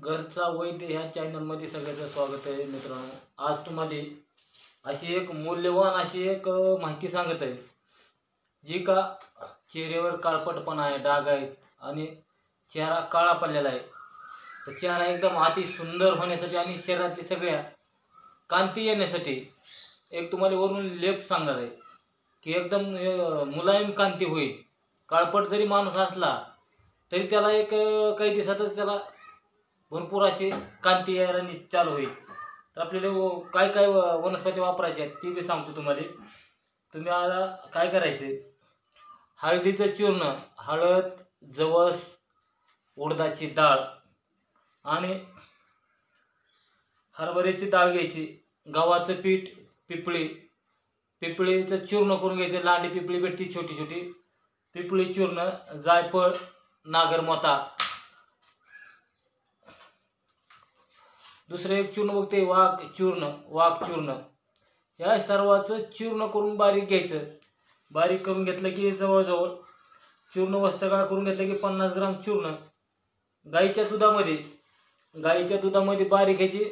घरचा वैद्य ह्या चॅनलमध्ये सगळ्यांचं स्वागत आहे मित्रांनो. आज तुम्हाला अशी एक मूल्यवान अशी एक माहिती सांगत आहे, जी का चेहऱ्यावर काळपटपणा आहे, डाग आहेत आणि चेहरा काळा पडलेला आहे. तर चेहरा एकदम अति सुंदर होण्यासाठी आणि शरीरातली सगळ्या कांती येण्यासाठी एक तुम्हाला वरून लेप सांगणार आहे की एकदम मुलायम कांती होईल. काळपट जरी माणूस असला तरी त्याला एक काही दिवसातच त्याला भरपूर अशी कांती यायला चालू होईल. तर आपल्याला काय काय वनस्पती वापरायच्या आहेत ती बी सांगतो तुम्हाला. तुम्ही आता काय करायचे, हळदीचं चूर्ण, हळद, जवस, उडदाची डाळ आणि हरभऱ्याची डाळ घ्यायची, गव्हाचं पीठ, पिपळीचं चूर्ण करून घ्यायचं. लांडी पिपळी भेटती छोटी छोटी, पिपळी चूर्ण, जायफळ, नागरमोथा. दुसरं एक चूर्ण बघते वाघ चूर्ण. या सर्वाचं चूर्ण करून बारीक घ्यायचं. बारीक करून घेतलं की जवळजवळ चूर्ण वस्त्रगाळ करून घेतलं की 50 ग्राम चूर्ण गाईच्या दुधामध्ये बारीक ह्याची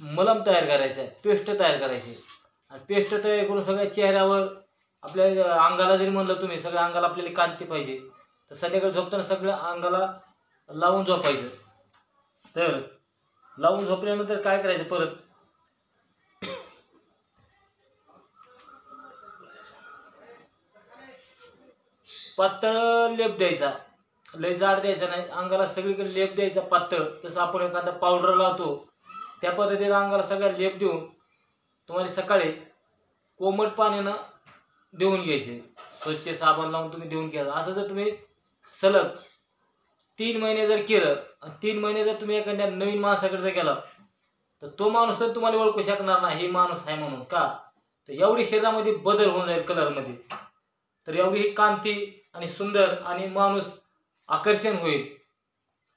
मलम तयार करायचं आहे, पेस्ट तयार करायची. आणि पेस्ट तयार करून सगळ्या चेहऱ्यावर, आपल्या अंगाला जरी म्हणलं तुम्ही, सगळ्या अंगाला आपल्याला कांती पाहिजे तर संध्याकाळी झोपताना सगळ्या अंगाला लावून झोपायचं. तर लावून झोपल्यानंतर काय करायचं, परत पातळ लेप द्यायचा, लय जाड द्यायचा नाही, अंगाला सगळीकडे लेप द्यायचा पातळ. तसं आपण एखादा पावडर लावतो त्या पद्धतीने अंगाला सगळ्या लेप देऊन तुम्हाला सकाळी कोमट पाण्यानं देऊन घ्यायचे. स्वच्छ साबण लावून तुम्ही देऊन घ्या. असं जर तुम्ही सलग 3 महिने जर केलं आणि 3 महिने जर तुम्ही एखाद्या नवीन माणसाकडे जर गेला तर तो माणूस तर तुम्हाला ओळखू शकणार नाही हे माणूस आहे म्हणून. का तर एवढी शरीरामध्ये बदल होऊन जाईल कलरमध्ये. तर एवढी ही कांती आणि सुंदर आणि माणूस आकर्षण होईल.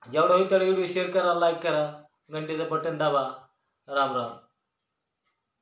जेवढं होईल तेवढं व्हिडिओ शेअर करा, लाईक करा, घंटेचं बटन दाबा. राम राम.